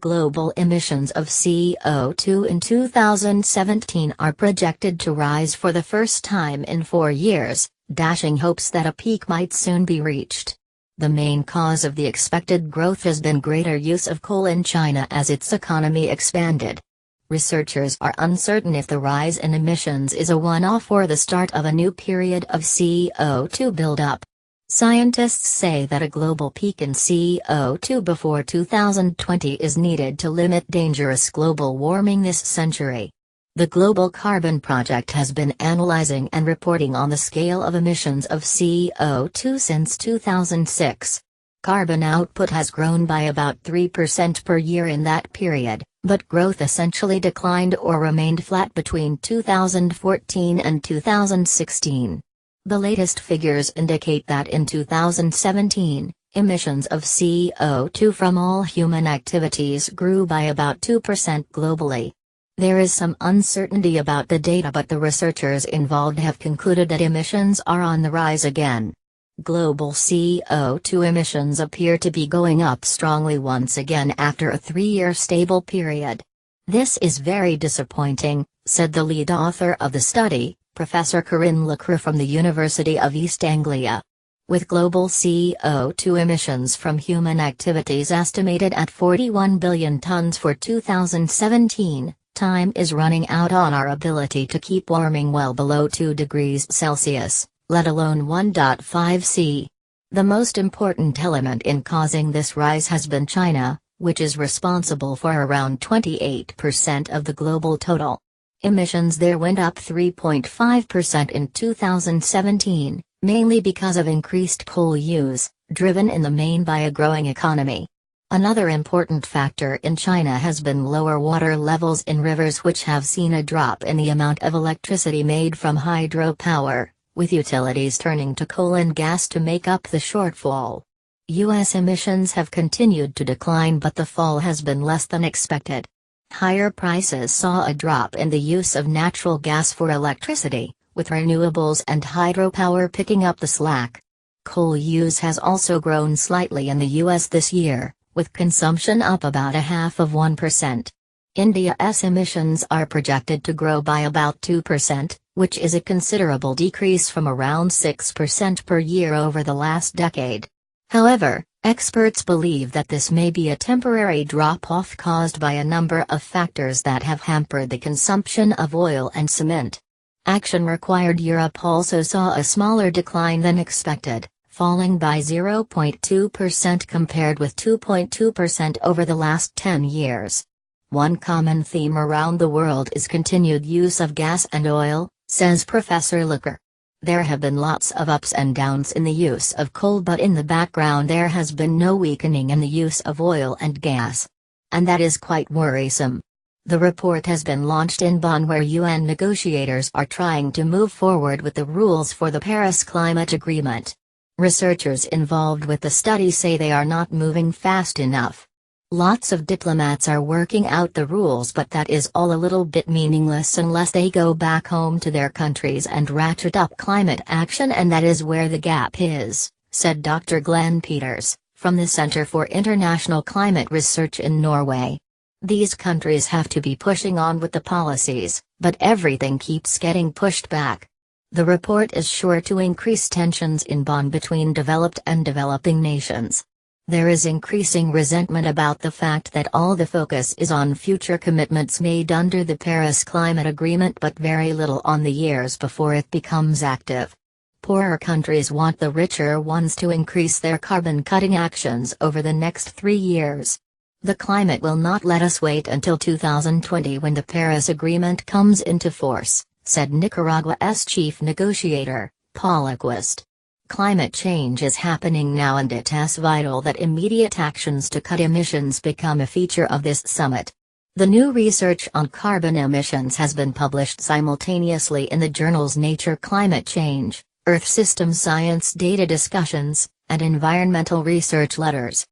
Global emissions of CO2 in 2017 are projected to rise for the first time in 4 years, dashing hopes that a peak might soon be reached. The main cause of the expected growth has been greater use of coal in China as its economy expanded. Researchers are uncertain if the rise in emissions is a one-off or the start of a new period of CO2 buildup. Scientists say that a global peak in CO2 before 2020 is needed to limit dangerous global warming this century. The Global Carbon Project has been analyzing and reporting on the scale of emissions of CO2 since 2006. Carbon output has grown by about 3% per year in that period, but growth essentially declined or remained flat between 2014 and 2016. The latest figures indicate that in 2017, emissions of CO2 from all human activities grew by about 2% globally. There is some uncertainty about the data, but the researchers involved have concluded that emissions are on the rise again. Global CO2 emissions appear to be going up strongly once again after a 3-year stable period. This is very disappointing, said the lead author of the study, Professor Corinne Lacroix from the University of East Anglia. With global CO2 emissions from human activities estimated at 41 billion tons for 2017, time is running out on our ability to keep warming well below 2 degrees Celsius, let alone 1.5 C. The most important element in causing this rise has been China, which is responsible for around 28% of the global total. Emissions there went up 3.5% in 2017, mainly because of increased coal use, driven in the main by a growing economy. Another important factor in China has been lower water levels in rivers, which have seen a drop in the amount of electricity made from hydropower, with utilities turning to coal and gas to make up the shortfall. U.S. emissions have continued to decline, but the fall has been less than expected. Higher prices saw a drop in the use of natural gas for electricity, with renewables and hydropower picking up the slack. Coal use has also grown slightly in the U.S. this year, with consumption up about 0.5%. India's emissions are projected to grow by about 2%, which is a considerable decrease from around 6% per year over the last decade. However, experts believe that this may be a temporary drop-off caused by a number of factors that have hampered the consumption of oil and cement. Action required. Europe also saw a smaller decline than expected, falling by 0.2% compared with 2.2% over the last 10 years. One common theme around the world is continued use of gas and oil, says Professor Lacroix. There have been lots of ups and downs in the use of coal, but in the background there has been no weakening in the use of oil and gas. And that is quite worrisome. The report has been launched in Bonn, where UN negotiators are trying to move forward with the rules for the Paris Climate Agreement. Researchers involved with the study say they are not moving fast enough. Lots of diplomats are working out the rules, but that is all a little bit meaningless unless they go back home to their countries and ratchet up climate action, and that is where the gap is, said Dr. Glenn Peters, from the Center for International Climate Research in Norway. These countries have to be pushing on with the policies, but everything keeps getting pushed back. The report is sure to increase tensions in Bonn between developed and developing nations. There is increasing resentment about the fact that all the focus is on future commitments made under the Paris Climate Agreement, but very little on the years before it becomes active. Poorer countries want the richer ones to increase their carbon-cutting actions over the next 3 years. The climate will not let us wait until 2020 when the Paris Agreement comes into force, said Nicaragua's chief negotiator, Paul Aquist. Climate change is happening now, and it is vital that immediate actions to cut emissions become a feature of this summit. The new research on carbon emissions has been published simultaneously in the journals Nature Climate Change, Earth System Science Data Discussions, and Environmental Research Letters.